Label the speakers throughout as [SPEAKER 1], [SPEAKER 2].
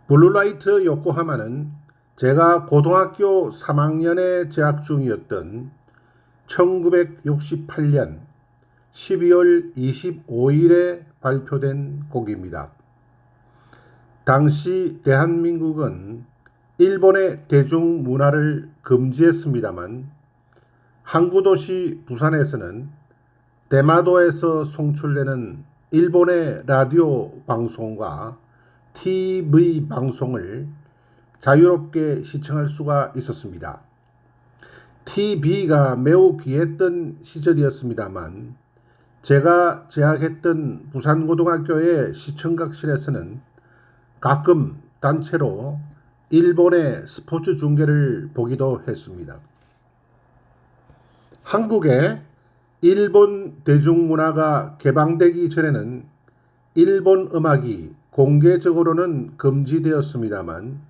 [SPEAKER 1] 블루라이트 요코하마는 제가 고등학교 3학년에 재학 중이었던 1968년 12월 25일에 발표된 곡입니다. 당시 대한민국은 일본의 대중문화를 금지했습니다만 항구도시 부산에서는 대마도에서 송출되는 일본의 라디오 방송과 TV 방송을 자유롭게 시청할 수가 있었습니다. TV가 매우 귀했던 시절이었습니다만 제가 재학했던 부산고등학교의 시청각실에서는 가끔 단체로 일본의 스포츠 중계를 보기도 했습니다. 한국의 일본 대중문화가 개방되기 전에는 일본 음악이 공개적으로는 금지되었습니다만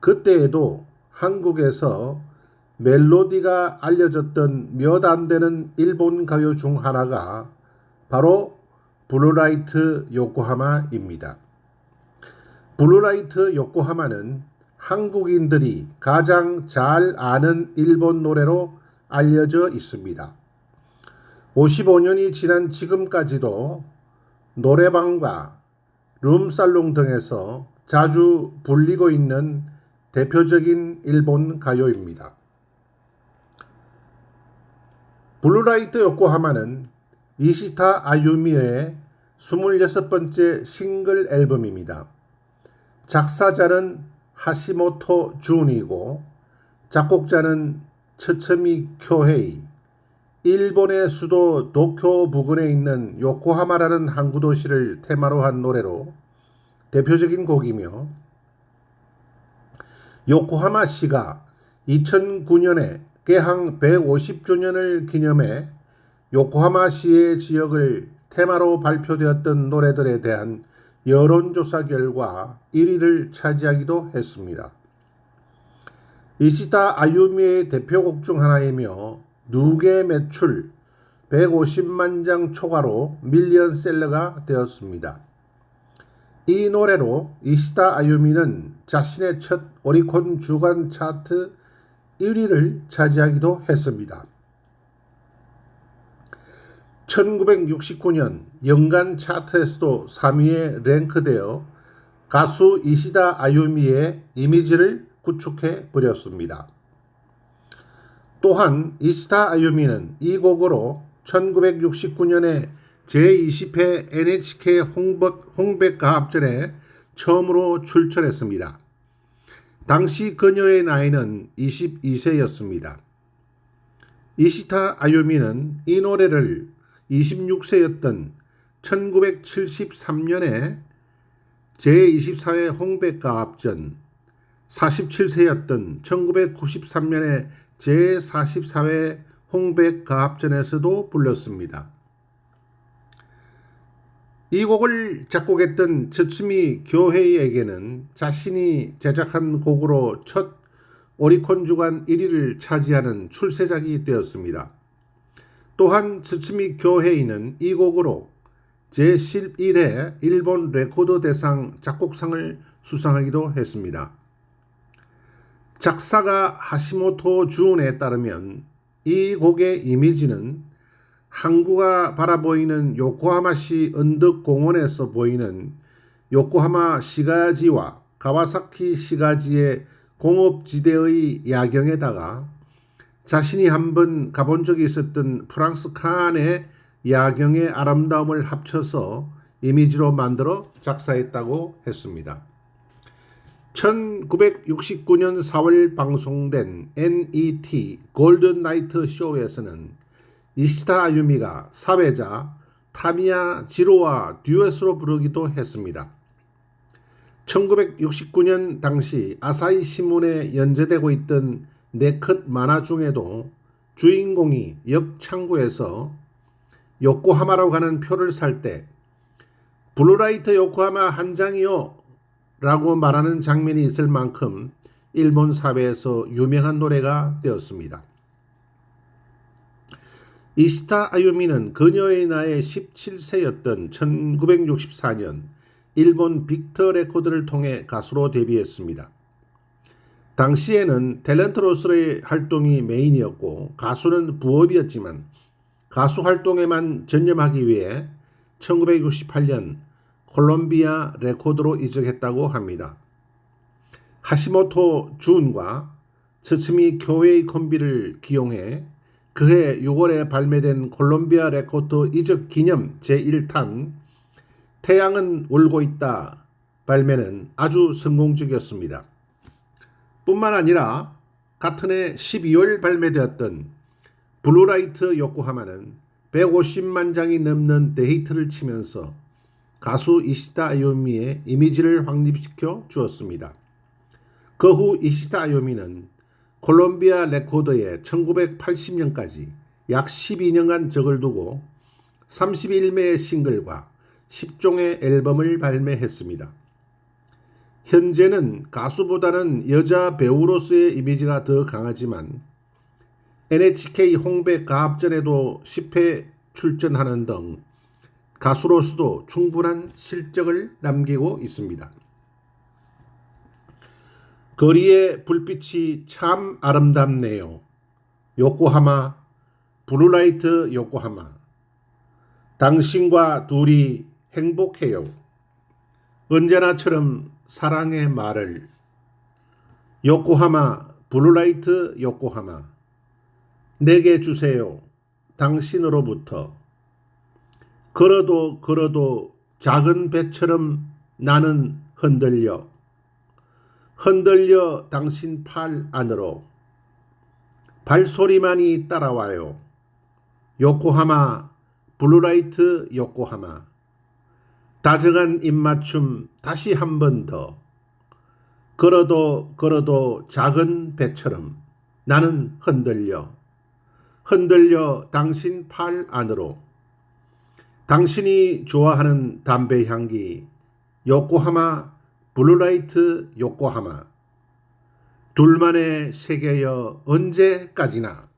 [SPEAKER 1] 그때에도 한국에서 멜로디가 알려졌던 몇 안 되는 일본 가요 중 하나가 바로 블루라이트 요코하마입니다. 블루라이트 요코하마는 한국인들이 가장 잘 아는 일본 노래로 알려져 있습니다. 55년이 지난 지금까지도 노래방과 룸살롱 등에서 자주 불리고 있는 대표적인 일본 가요입니다. 블루라이트 요코하마는 이시타 아유미의 26번째 싱글 앨범입니다. 작사자는 하시모토 준이고 작곡자는 츠츠미 쿄헤이, 일본의 수도 도쿄 부근에 있는 요코하마라는 항구도시를 테마로 한 노래로 대표적인 곡이며 요코하마시가 2009년에 개항 150주년을 기념해 요코하마시의 지역을 테마로 발표되었던 노래들에 대한 여론조사 결과 1위를 차지하기도 했습니다. 이시타 아유미의 대표곡 중 하나이며 누계 매출 150만 장 초과로 밀리언셀러가 되었습니다. 이 노래로 이시타 아유미는 자신의 첫 오리콘 주간 차트 1위를 차지하기도 했습니다. 1969년 연간 차트에서도 3위에 랭크되어 가수 이시타 아유미의 이미지를 구축해 버렸습니다. 또한 이시타 아유미는 이 곡으로 1969년에 제20회 NHK 홍백가합전에 처음으로 출전했습니다. 당시 그녀의 나이는 22세였습니다. 이시타 아유미는 이 노래를 26세였던 1973년에 제24회 홍백가합전, 47세였던 1993년에 제44회 홍백가합전에서도 불렀습니다. 이 곡을 작곡했던 츠츠미 교헤이에게는 자신이 제작한 곡으로 첫 오리콘 주간 1위를 차지하는 출세작이 되었습니다. 또한 츠츠미 교헤이는 이 곡으로 제11회 일본 레코드 대상 작곡상을 수상하기도 했습니다. 작사가 하시모토 준에 따르면 이 곡의 이미지는 항구가 바라보이는 요코하마시 언덕공원에서 보이는 요코하마 시가지와 가와사키 시가지의 공업지대의 야경에다가 자신이 한번 가본 적이 있었던 프랑스 칸의 야경의 아름다움을 합쳐서 이미지로 만들어 작사했다고 했습니다. 1969년 4월 방송된 NET 골든 나이트 쇼에서는 이시타 아유미가 사회자 타미야 지로와 듀엣으로 부르기도 했습니다. 1969년 당시 아사히 신문에 연재되고 있던 네컷 만화 중에도 주인공이 역 창구에서 요코하마로 가는 표를 살 때 블루라이트 요코하마 한 장이요 라고 말하는 장면이 있을 만큼 일본 사회에서 유명한 노래가 되었습니다. 이시타 아유미는 그녀의 나이 17세였던 1964년 일본 빅터 레코드를 통해 가수로 데뷔했습니다. 당시에는 탤런트로서의 활동이 메인이었고 가수는 부업이었지만 가수 활동에만 전념하기 위해 1968년 콜롬비아 레코드로 이적했다고 합니다. 하시모토 준과 스츠미 교웨이 콤비를 기용해 그해 6월에 발매된 콜롬비아 레코드 이적 기념 제1탄 태양은 울고 있다 발매는 아주 성공적이었습니다. 뿐만 아니라 같은 해 12월 발매되었던 블루라이트 요코하마는 150만 장이 넘는 데이트를 치면서 가수 이시다 아요미의 이미지를 확립시켜 주었습니다. 그 후 이시다 아요미는 콜롬비아 레코드에 1980년까지 약 12년간 적을 두고 31매의 싱글과 10종의 앨범을 발매했습니다. 현재는 가수보다는 여자 배우로서의 이미지가 더 강하지만 NHK 홍백 가합전에도 10회 출전하는 등 가수로서도 충분한 실적을 남기고 있습니다. 거리의 불빛이 참 아름답네요. 요코하마, 블루라이트 요코하마. 당신과 둘이 행복해요. 언제나처럼 사랑의 말을. 요코하마, 블루라이트 요코하마. 내게 주세요. 당신으로부터. 걸어도 걸어도 작은 배처럼 나는 흔들려. 흔들려 당신 팔 안으로. 발소리만이 따라와요. 요코하마, 블루라이트 요코하마. 다정한 입맞춤 다시 한 번 더. 걸어도 걸어도 작은 배처럼 나는 흔들려. 흔들려 당신 팔 안으로. 당신이 좋아하는 담배 향기. 요코하마, 블루라이트 요코하마. 둘만의 세계여 언제까지나.